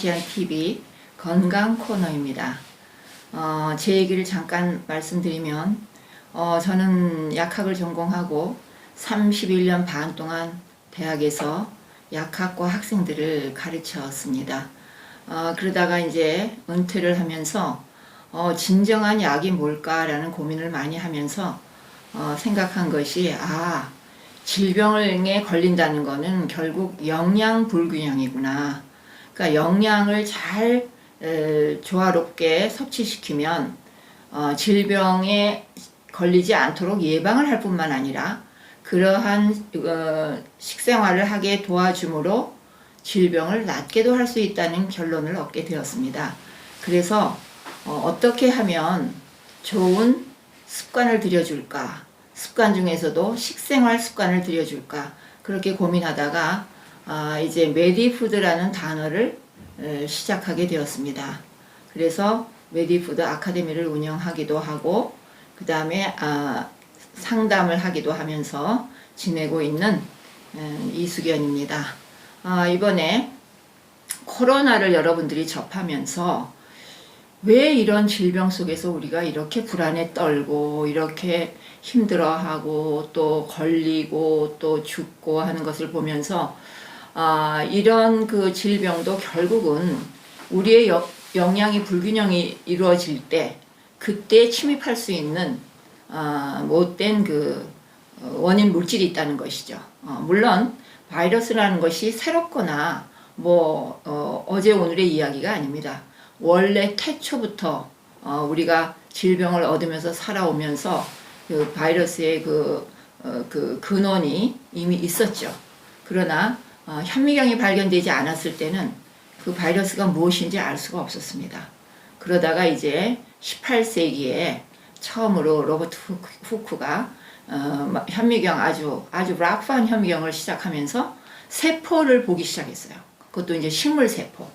아시안 TV 건강 코너입니다. 제 얘기를 잠깐 말씀드리면 저는 약학을 전공하고 31년 반 동안 대학에서 약학과 학생들을 가르쳤습니다. 그러다가 이제 은퇴를 하면서 진정한 약이 뭘까라는 고민을 많이 하면서 생각한 것이 질병에 걸린다는 것은 결국 영양 불균형이구나. 그러니까 영양을 잘 조화롭게 섭취시키면 질병에 걸리지 않도록 예방을 할 뿐만 아니라 그러한 식생활을 하게 도와줌으로 질병을 낫게도 할 수 있다는 결론을 얻게 되었습니다. 그래서 어떻게 하면 좋은 습관을 들여줄까, 습관 중에서도 식생활 습관을 들여줄까, 그렇게 고민하다가 이제 메디푸드라는 단어를 시작하게 되었습니다. 그래서 메디푸드 아카데미를 운영하기도 하고 그 다음에 상담을 하기도 하면서 지내고 있는 이수견입니다. 이번에 코로나를 여러분들이 접하면서 왜 이런 질병 속에서 우리가 이렇게 불안에 떨고 이렇게 힘들어하고 또 걸리고 또 죽고 하는 것을 보면서 이런 그 질병도 결국은 우리의 영양이 불균형이 이루어질 때 그때 침입할 수 있는 못된 그 원인 물질이 있다는 것이죠. 물론 바이러스라는 것이 새롭거나 어제 오늘의 이야기가 아닙니다. 원래 태초부터 우리가 질병을 얻으면서 살아오면서 그 바이러스의 그 근원이 이미 있었죠. 그러나 현미경이 발견되지 않았을 때는 그 바이러스가 무엇인지 알 수가 없었습니다. 그러다가 이제 18세기에 처음으로 로버트 후크가 현미경 아주 락한 현미경을 시작하면서 세포를 보기 시작했어요. 그것도 이제 식물 세포,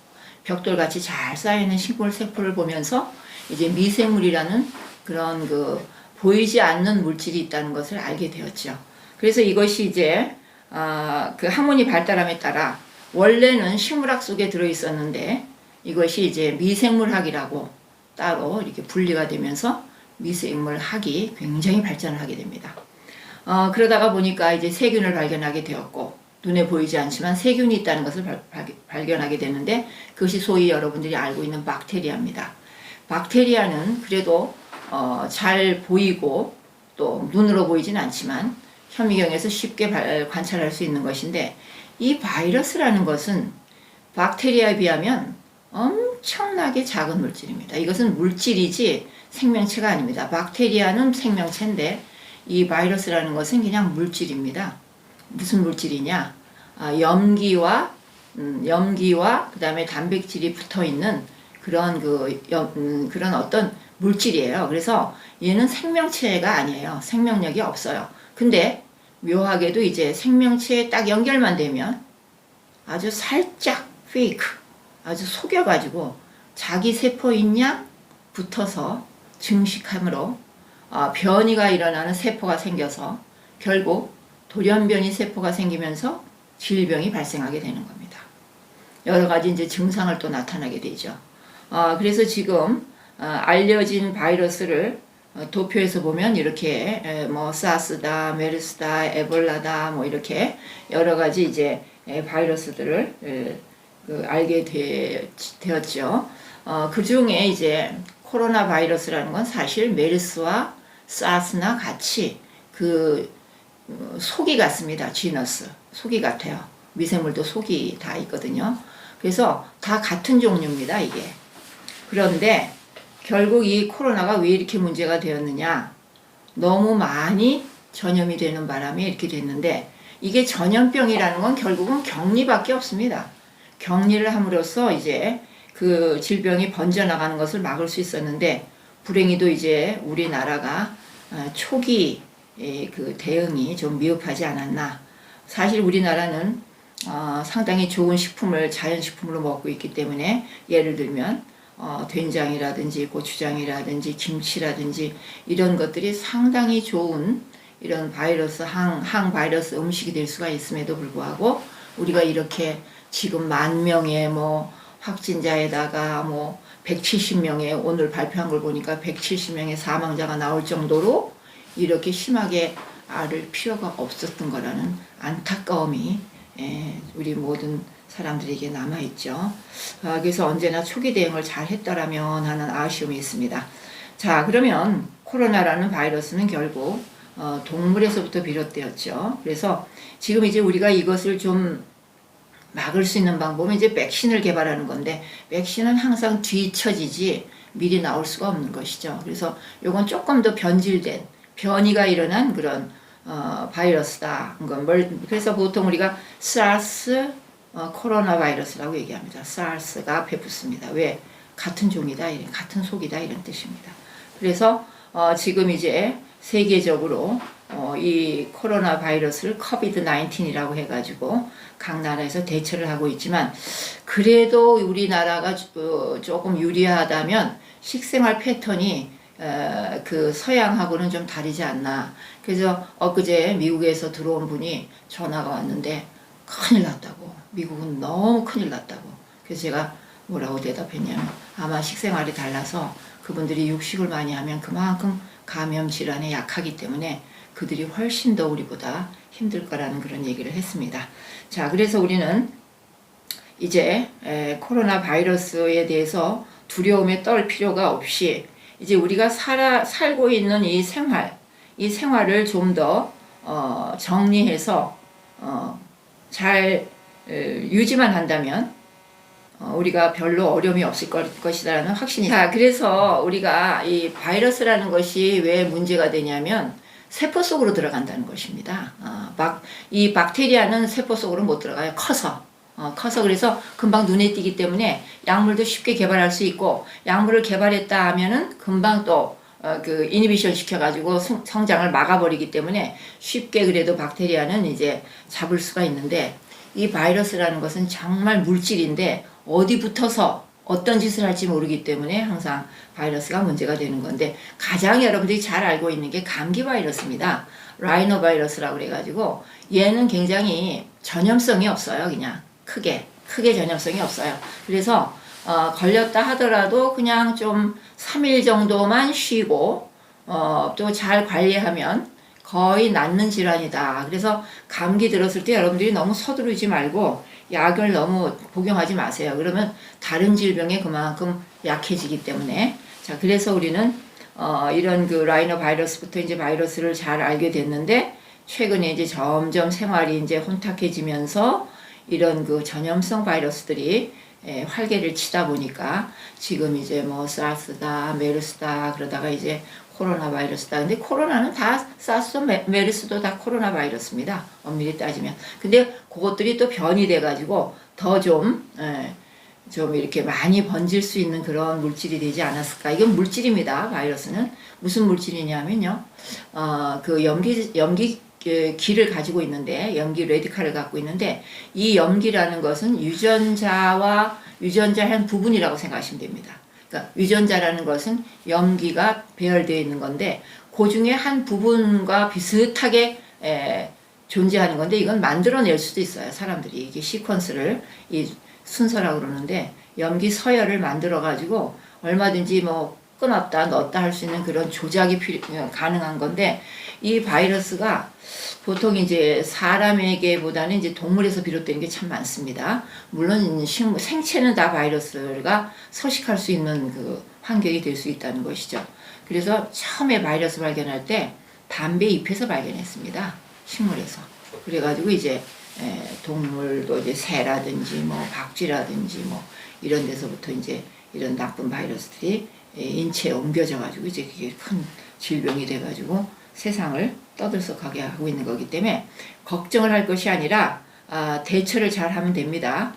벽돌같이 잘 쌓여있는 식물 세포를 보면서 이제 미생물이라는 그런 그 보이지 않는 물질이 있다는 것을 알게 되었죠. 그래서 이것이 이제 그 학문이 발달함에 따라 원래는 식물학 속에 들어 있었는데 이것이 이제 미생물학이라고 따로 이렇게 분리가 되면서 미생물학이 굉장히 발전을 하게 됩니다. 그러다가 보니까 이제 세균을 발견하게 되었고 눈에 보이지 않지만 세균이 있다는 것을 발견하게 되는데 그것이 소위 여러분들이 알고 있는 박테리아입니다. 박테리아는 그래도 잘 보이고 또 눈으로 보이진 않지만 현미경에서 쉽게 관찰할 수 있는 것인데 이 바이러스라는 것은 박테리아에 비하면 엄청나게 작은 물질입니다. 이것은 물질이지 생명체가 아닙니다. 박테리아는 생명체인데 이 바이러스라는 것은 그냥 물질입니다. 무슨 물질이냐? 염기와 그 다음에 단백질이 붙어 있는 그런 그런 어떤 물질이에요. 그래서 얘는 생명체가 아니에요. 생명력이 없어요. 근데 묘하게도 이제 생명체에 딱 연결만 되면 아주 살짝 페이크, 아주 속여가지고 자기 세포인 양 붙어서 증식함으로 변이가 일어나는 세포가 생겨서 결국 돌연변이 세포가 생기면서 질병이 발생하게 되는 겁니다. 여러 가지 이제 증상을 또 나타나게 되죠. 그래서 지금 알려진 바이러스를 도표에서 보면 이렇게 사스다, 메르스다, 에볼라다 이렇게 여러 가지 이제 바이러스들을 알게 되었죠. 그 중에 이제 코로나 바이러스라는 건 사실 메르스와 사스나 같이 속이 같습니다. 지너스. 속이 같아요. 미생물도 속이 다 있거든요. 그래서 다 같은 종류입니다, 이게. 그런데 결국 이 코로나가 왜 이렇게 문제가 되었느냐? 너무 많이 전염이 되는 바람에 이렇게 됐는데 이게 전염병이라는 건 결국은 격리밖에 없습니다. 격리를 함으로써 이제 그 질병이 번져나가는 것을 막을 수 있었는데 불행히도 이제 우리나라가 초기 그 대응이 좀 미흡하지 않았나. 사실 우리나라는 상당히 좋은 식품을 자연식품으로 먹고 있기 때문에 예를 들면 된장이라든지 고추장이라든지 김치라든지 이런 것들이 상당히 좋은 이런 바이러스 항바이러스 음식이 될 수가 있음에도 불구하고 우리가 이렇게 지금 10,000명의 확진자에다가 뭐 170명의 오늘 발표한 걸 보니까 170명의 사망자가 나올 정도로 이렇게 심하게 앓을 필요가 없었던 거라는 안타까움이 우리 모든 사람들에게 남아있죠. 그래서 언제나 초기 대응을 잘 했더라면 하는 아쉬움이 있습니다. 자, 그러면 코로나라는 바이러스는 결국 동물에서부터 비롯되었죠. 그래서 지금 이제 우리가 이것을 좀 막을 수 있는 방법은 이제 백신을 개발하는 건데, 백신은 항상 뒤처지지 미리 나올 수가 없는 것이죠. 그래서 이건 조금 더 변질된 변이가 일어난 그런 바이러스다. 그래서 보통 우리가 사르스 코로나 바이러스라고 얘기합니다. 사르스가 앞에 붙습니다. 왜? 같은 종이다, 같은 속이다 이런 뜻입니다. 그래서 지금 이제 세계적으로 이 코로나 바이러스를 코비드-19이라고 해가지고 각 나라에서 대처를 하고 있지만, 그래도 우리나라가 조금 유리하다면 식생활 패턴이 그 서양하고는 좀 다르지 않나. 그래서 엊그제 미국에서 들어온 분이 전화가 왔는데 큰일 났다고. 미국은 너무 큰일 났다고. 그래서 제가 뭐라고 대답했냐면, 아마 식생활이 달라서 그분들이 육식을 많이 하면 그만큼 감염 질환에 약하기 때문에 그들이 훨씬 더 우리보다 힘들 거라는 그런 얘기를 했습니다. 자, 그래서 우리는 이제 코로나 바이러스에 대해서 두려움에 떨 필요가 없이 이제 우리가 살고 있는 이 생활을 좀 더 정리해서 잘 유지만 한다면 우리가 별로 어려움이 없을 것이라는 확신이. 자, 그래서 우리가 이 바이러스라는 것이 왜 문제가 되냐면 세포 속으로 들어간다는 것입니다. 이 박테리아는 세포 속으로 못 들어가요. 커서 그래서 금방 눈에 띄기 때문에 약물도 쉽게 개발할 수 있고, 약물을 개발했다 하면은 금방 또 그 이니비션 시켜가지고 성장을 막아버리기 때문에 쉽게 그래도 박테리아는 이제 잡을 수가 있는데, 이 바이러스라는 것은 정말 물질인데 어디 붙어서 어떤 짓을 할지 모르기 때문에 항상 바이러스가 문제가 되는 건데, 가장 여러분들이 잘 알고 있는 게 감기 바이러스입니다. 라이노 바이러스라고 그래가지고 얘는 굉장히 전염성이 없어요. 그냥 크게 전염성이 없어요. 그래서 걸렸다 하더라도 그냥 좀 3일 정도만 쉬고 또 잘 관리하면 거의 낫는 질환이다. 그래서 감기 들었을 때 여러분들이 너무 서두르지 말고 약을 너무 복용하지 마세요. 그러면 다른 질병에 그만큼 약해지기 때문에. 자, 그래서 우리는 이런 그 라이노 바이러스부터 이제 바이러스를 잘 알게 됐는데, 최근에 이제 점점 생활이 이제 혼탁해지면서 이런 그 전염성 바이러스들이 활개를 치다 보니까 지금 이제 뭐 사스다, 메르스다, 그러다가 이제 코로나 바이러스다. 근데 코로나는 다 사스도 메르스도 다 코로나 바이러스입니다. 엄밀히 따지면. 근데 그것들이 또 변이 돼가지고 더 좀 이렇게 많이 번질 수 있는 그런 물질이 되지 않았을까. 이건 물질입니다. 바이러스는. 무슨 물질이냐면요. 그 염기 기를 가지고 있는데, 염기 레디칼을 갖고 있는데, 이 염기라는 것은 유전자와 유전자의 한 부분이라고 생각하시면 됩니다. 그러니까 유전자라는 것은 염기가 배열되어 있는 건데, 그 중에 한 부분과 비슷하게 존재하는 건데, 이건 만들어낼 수도 있어요. 사람들이 이게 시퀀스를 이 순서라고 그러는데, 염기 서열을 만들어 가지고 얼마든지 뭐 끊었다 넣었다 할 수 있는 그런 조작이 가능한 건데, 이 바이러스가 보통 이제 사람에게보다는 이제 동물에서 비롯되는 게 참 많습니다. 물론 생체는 다 바이러스가 서식할 수 있는 그 환경이 될 수 있다는 것이죠. 그래서 처음에 바이러스 발견할 때 담배 잎에서 발견했습니다. 식물에서. 그래가지고 이제 동물도 이제 새라든지 뭐 박쥐라든지 뭐 이런 데서부터 이제 이런 나쁜 바이러스들이 인체에 옮겨져 가지고 이제 그게 큰 질병이 돼 가지고 세상을 떠들썩하게 하고 있는 거기 때문에 걱정을 할 것이 아니라 대처를 잘 하면 됩니다.